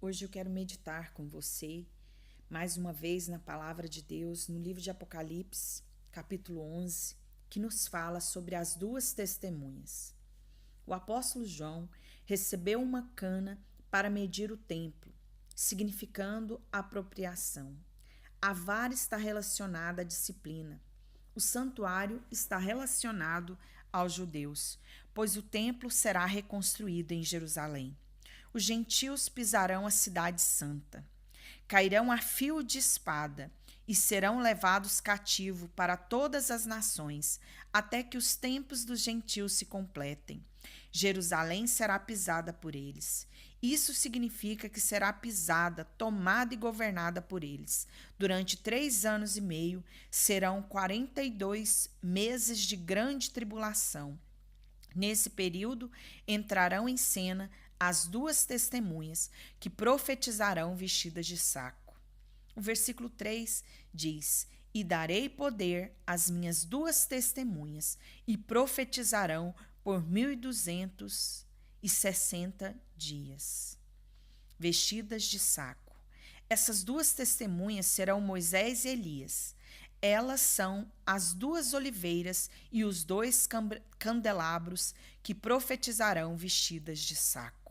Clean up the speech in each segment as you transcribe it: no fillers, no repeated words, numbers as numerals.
Hoje eu quero meditar com você, mais uma vez na Palavra de Deus, no livro de Apocalipse, capítulo 11, que nos fala sobre as duas testemunhas. O apóstolo João recebeu uma cana para medir o templo, significando apropriação. A vara está relacionada à disciplina. O santuário está relacionado aos judeus, pois o templo será reconstruído em Jerusalém. Os gentios pisarão a cidade santa, cairão a fio de espada e serão levados cativos para todas as nações, até que os tempos dos gentios se completem. Jerusalém será pisada por eles. Isso significa que será pisada, tomada e governada por eles. Durante 3 anos e meio, serão 42 meses de grande tribulação. Nesse período, entrarão em cena as duas testemunhas que profetizarão vestidas de saco. O versículo 3 diz: E darei poder às minhas duas testemunhas, e profetizarão por 1260 dias. Vestidas de saco. Essas duas testemunhas serão Moisés e Elias. Elas são as duas oliveiras e os dois candelabros que profetizarão vestidas de saco.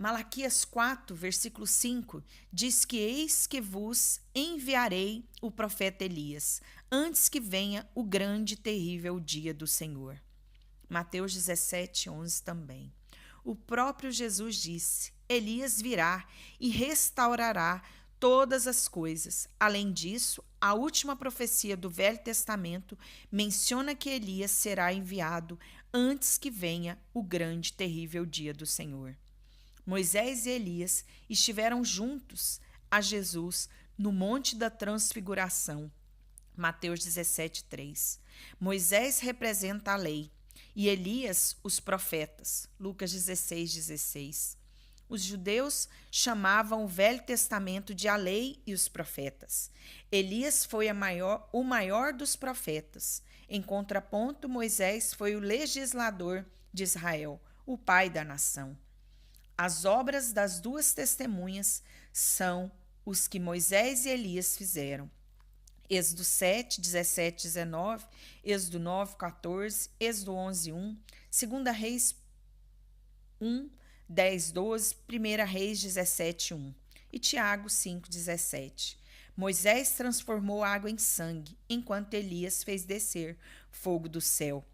Malaquias 4, versículo 5, diz que eis que vos enviarei o profeta Elias, antes que venha o grande e terrível dia do Senhor. Mateus 17, 11 também. O próprio Jesus disse: Elias virá e restaurará todas as coisas. Além disso, a última profecia do Velho Testamento menciona que Elias será enviado antes que venha o grande e terrível dia do Senhor. Moisés e Elias estiveram juntos a Jesus no Monte da Transfiguração. Mateus 17, 3. Moisés representa a lei e Elias os profetas. Lucas 16, 16. Os judeus chamavam o Velho Testamento de a lei e os profetas. Elias foi o maior dos profetas. Em contraponto, Moisés foi o legislador de Israel, o pai da nação. As obras das duas testemunhas são os que Moisés e Elias fizeram. Êxodo 7, 17, 19, Êxodo 9, 14, Êxodo 11, 1, 2 Reis 1, 10, 12, 1 Reis 17, 1 e Tiago 5, 17. Moisés transformou a água em sangue, enquanto Elias fez descer fogo do céu.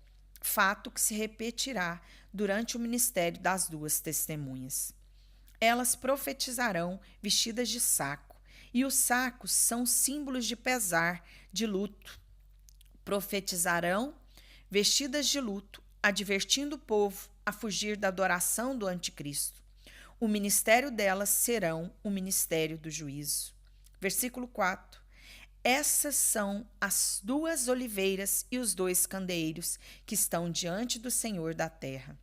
Fato que se repetirá durante o ministério das duas testemunhas. Elas profetizarão vestidas de saco, e os sacos são símbolos de pesar, de luto. Profetizarão vestidas de luto, advertindo o povo a fugir da adoração do anticristo. O ministério delas serão o ministério do juízo. Versículo 4. Essas são as duas oliveiras e os dois candeeiros que estão diante do Senhor da terra.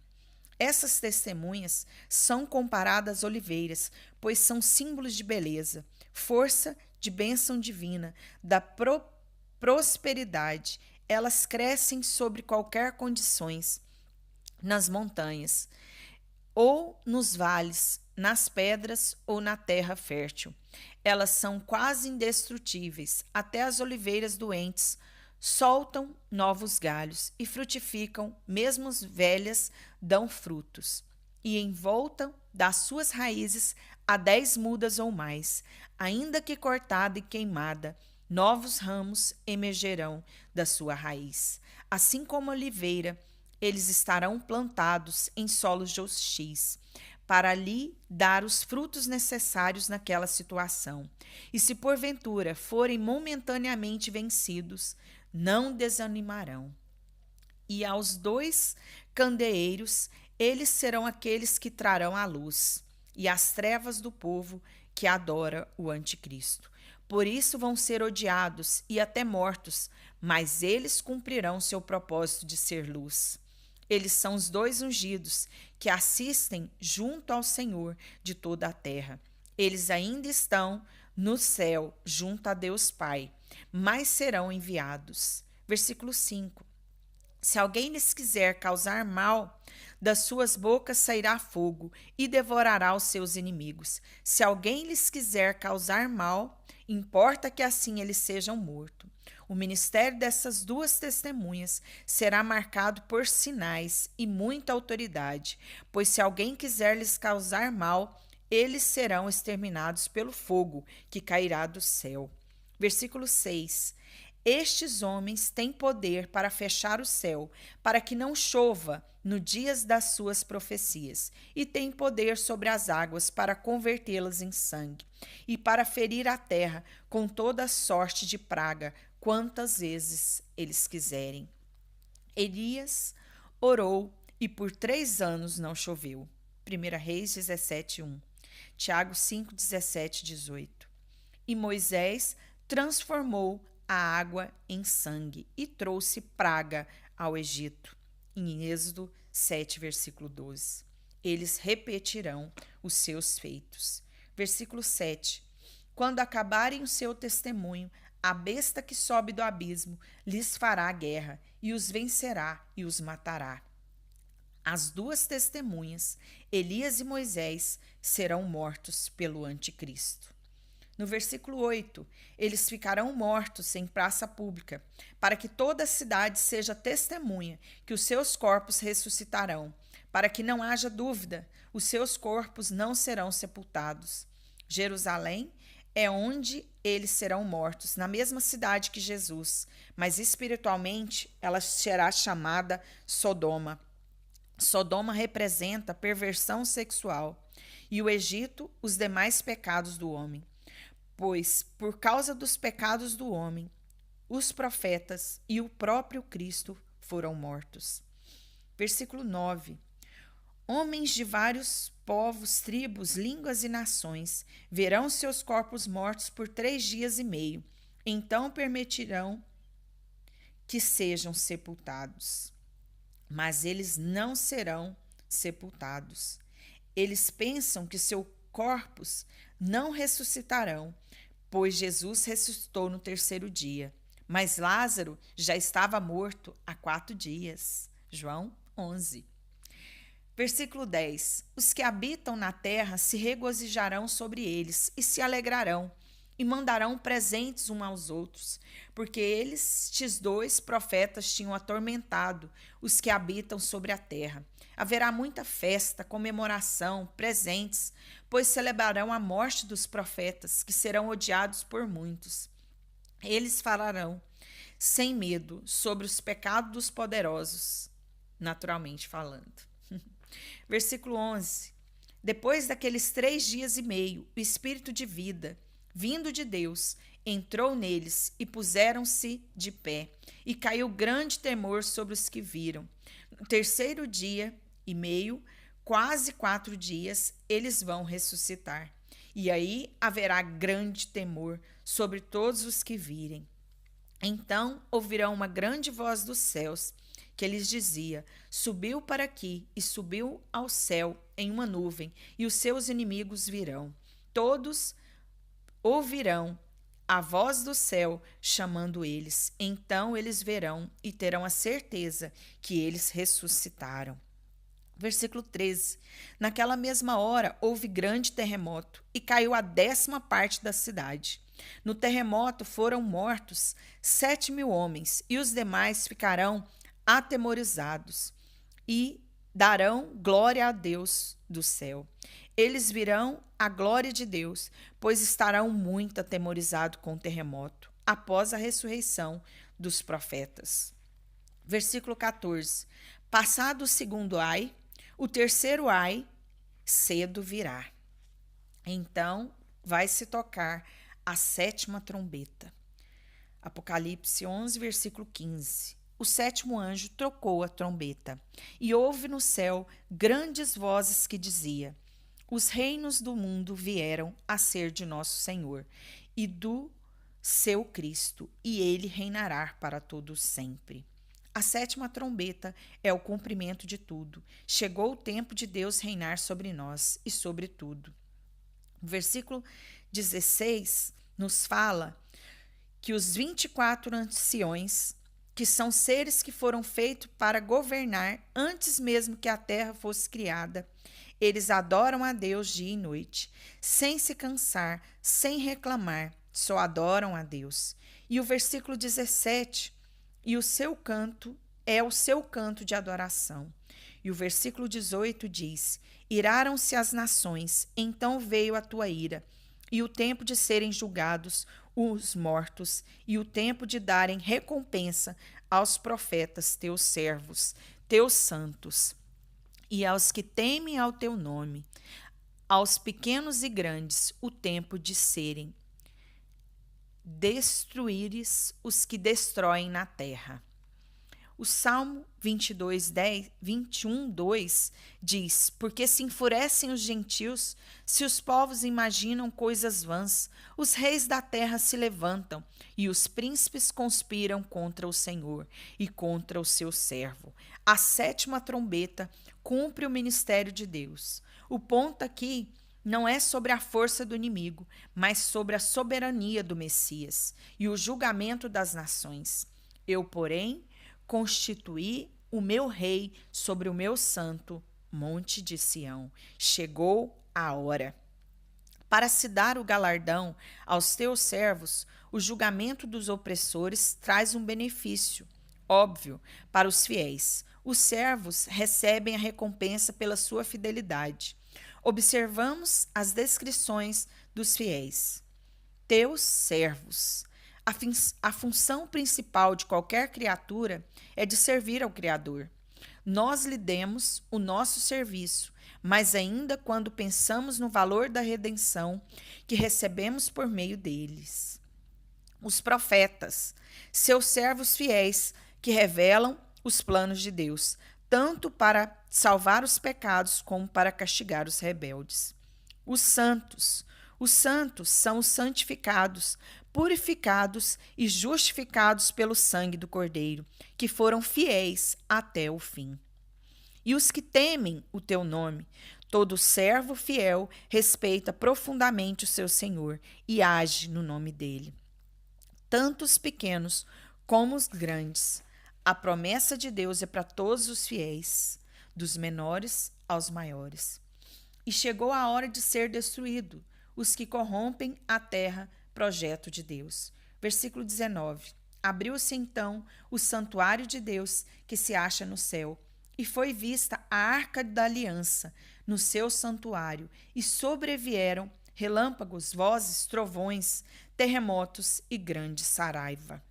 Essas testemunhas são comparadas às oliveiras, pois são símbolos de beleza, força de bênção divina, da prosperidade. Elas crescem sobre qualquer condições, nas montanhas, ou nos vales, nas pedras ou na terra fértil. Elas são quase indestrutíveis, até as oliveiras doentes soltam novos galhos e frutificam, mesmo as velhas dão frutos. E em volta das suas raízes há 10 mudas ou mais, ainda que cortada e queimada, novos ramos emergerão da sua raiz. Assim como a oliveira, eles estarão plantados em solos hostis, para lhe dar os frutos necessários naquela situação. E se porventura forem momentaneamente vencidos, não desanimarão. E aos dois candeeiros, eles serão aqueles que trarão a luz, e as trevas do povo que adora o anticristo. Por isso vão ser odiados e até mortos, mas eles cumprirão seu propósito de ser luz. Eles são os dois ungidos que assistem junto ao Senhor de toda a terra. Eles ainda estão no céu junto a Deus Pai, mas serão enviados. Versículo 5. Se alguém lhes quiser causar mal, das suas bocas sairá fogo e devorará os seus inimigos. Se alguém lhes quiser causar mal, importa que assim eles sejam mortos. O ministério dessas duas testemunhas será marcado por sinais e muita autoridade, pois se alguém quiser lhes causar mal, eles serão exterminados pelo fogo que cairá do céu. Versículo 6. Estes homens têm poder para fechar o céu, para que não chova no dias das suas profecias, e têm poder sobre as águas para convertê-las em sangue, e para ferir a terra com toda sorte de praga, quantas vezes eles quiserem. Elias orou e por 3 anos não choveu. 1 Reis 17:1. Tiago 5:17, 18. E Moisés transformou a água em sangue e trouxe praga ao Egito. Em Êxodo 7, versículo 12. Eles repetirão os seus feitos. Versículo 7. Quando acabarem o seu testemunho, a besta que sobe do abismo lhes fará guerra e os vencerá e os matará. As duas testemunhas, Elias e Moisés, serão mortos pelo anticristo. No versículo 8, eles ficarão mortos em praça pública, para que toda a cidade seja testemunha que os seus corpos ressuscitarão, para que não haja dúvida, os seus corpos não serão sepultados. Jerusalém é onde eles serão mortos, na mesma cidade que Jesus, mas espiritualmente ela será chamada Sodoma. Sodoma representa perversão sexual e o Egito, os demais pecados do homem. Pois, por causa dos pecados do homem, os profetas e o próprio Cristo foram mortos. Versículo 9. Homens de vários povos, tribos, línguas e nações verão seus corpos mortos por 3 dias e meio. Então permitirão que sejam sepultados. Mas eles não serão sepultados. Eles pensam que seus corpos não ressuscitarão, pois Jesus ressuscitou no 3º dia. Mas Lázaro já estava morto há 4 dias. João 11. Versículo 10. Os que habitam na terra se regozijarão sobre eles e se alegrarão, e mandarão presentes uns aos outros, porque estes 2 profetas tinham atormentado os que habitam sobre a terra. Haverá muita festa, comemoração, presentes, pois celebrarão a morte dos profetas, que serão odiados por muitos. Eles falarão, sem medo, sobre os pecados dos poderosos, naturalmente falando. Versículo 11. Depois daqueles 3 dias e meio, o Espírito de vida, vindo de Deus, entrou neles e puseram-se de pé, e caiu grande temor sobre os que viram. No 3º dia e meio, quase 4 dias, eles vão ressuscitar. E aí haverá grande temor sobre todos os que virem. Então ouvirão uma grande voz dos céus, que lhes dizia: subiu para aqui e subiu ao céu em uma nuvem, e os seus inimigos virão. Todos ouvirão a voz do céu chamando eles. Então eles verão e terão a certeza que eles ressuscitaram. Versículo 13. Naquela mesma hora houve grande terremoto e caiu a 10ª parte da cidade. No terremoto foram mortos 7.000 homens, e os demais ficarão atemorizados e darão glória a Deus do céu. Eles virão a glória de Deus, pois estarão muito atemorizados com o terremoto, após a ressurreição dos profetas. Versículo 14. Passado o 2º ai, o 3º ai cedo virá. Então vai se tocar a 7ª trombeta. Apocalipse 11, versículo 15. O 7º anjo tocou a trombeta, e houve no céu grandes vozes que dizia: os reinos do mundo vieram a ser de nosso Senhor e do seu Cristo, e ele reinará para todo sempre. A 7ª trombeta é o cumprimento de tudo. Chegou o tempo de Deus reinar sobre nós e sobre tudo. O versículo 16 nos fala que os 24 anciões que são seres que foram feitos para governar antes mesmo que a terra fosse criada. Eles adoram a Deus dia e noite, sem se cansar, sem reclamar, só adoram a Deus. E o versículo 17, e o seu canto é o seu canto de adoração. E o versículo 18 diz: iraram-se as nações, então veio a tua ira, e o tempo de serem julgados os mortos, e o tempo de darem recompensa aos profetas, teus servos, teus santos, e aos que temem ao teu nome, aos pequenos e grandes, o tempo de serem destruíres os que destroem na terra. O Salmo 21:2 diz: porque se enfurecem os gentios, se os povos imaginam coisas vãs, os reis da terra se levantam e os príncipes conspiram contra o Senhor e contra o seu servo. A sétima trombeta cumpre o ministério de Deus. O ponto aqui não é sobre a força do inimigo, mas sobre a soberania do Messias e o julgamento das nações. Eu, porém, constituí o meu rei sobre o meu santo monte de Sião. Chegou a hora. Para se dar o galardão aos teus servos, o julgamento dos opressores traz um benefício, óbvio, para os fiéis. Os servos recebem a recompensa pela sua fidelidade. Observamos as descrições dos fiéis. Teus servos. A função principal de qualquer criatura é de servir ao Criador. Nós lhe demos o nosso serviço, mas ainda quando pensamos no valor da redenção que recebemos por meio deles. Os profetas, seus servos fiéis, que revelam os planos de Deus, tanto para salvar os pecados como para castigar os rebeldes. Os santos são os santificados, purificados e justificados pelo sangue do Cordeiro, que foram fiéis até o fim. E os que temem o teu nome, todo servo fiel respeita profundamente o seu Senhor e age no nome dele. Tanto os pequenos como os grandes. A promessa de Deus é para todos os fiéis, dos menores aos maiores. E chegou a hora de ser destruído os que corrompem a terra, projeto de Deus. Versículo 19. Abriu-se então o santuário de Deus que se acha no céu, e foi vista a arca da aliança no seu santuário, e sobrevieram relâmpagos, vozes, trovões, terremotos e grande saraiva.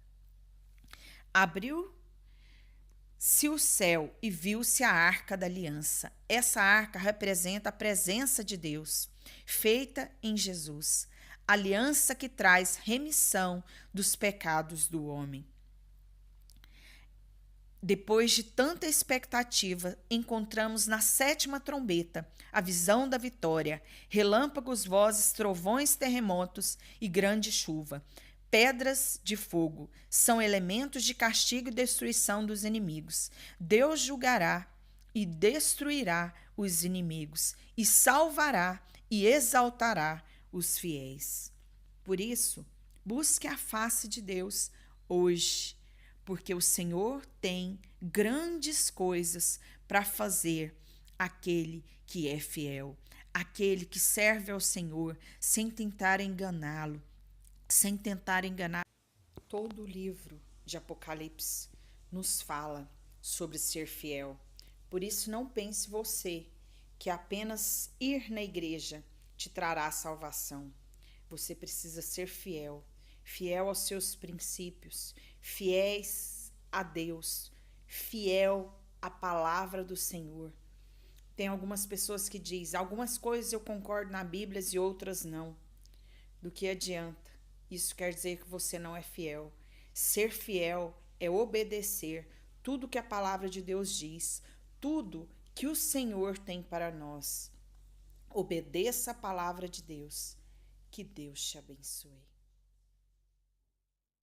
Abriu-se o céu e viu-se a arca da aliança. Essa arca representa a presença de Deus, feita em Jesus, aliança que traz remissão dos pecados do homem. Depois de tanta expectativa, encontramos na sétima trombeta a visão da vitória, relâmpagos, vozes, trovões, terremotos e grande chuva. Pedras de fogo são elementos de castigo e destruição dos inimigos. Deus julgará e destruirá os inimigos e salvará e exaltará os fiéis. Por isso, busque a face de Deus hoje, porque o Senhor tem grandes coisas para fazer aquele que é fiel, aquele que serve ao Senhor sem tentar enganá-lo, sem tentar enganar. Todo o livro de Apocalipse nos fala sobre ser fiel. Por isso, não pense você que apenas ir na igreja te trará salvação. Você precisa ser fiel, fiel aos seus princípios, fiéis a Deus, fiel à palavra do Senhor. Tem algumas pessoas que dizem, algumas coisas eu concordo na Bíblia e outras não. Do que adianta? Isso quer dizer que você não é fiel. Ser fiel é obedecer tudo que a palavra de Deus diz, tudo que o Senhor tem para nós. Obedeça a palavra de Deus. Que Deus te abençoe.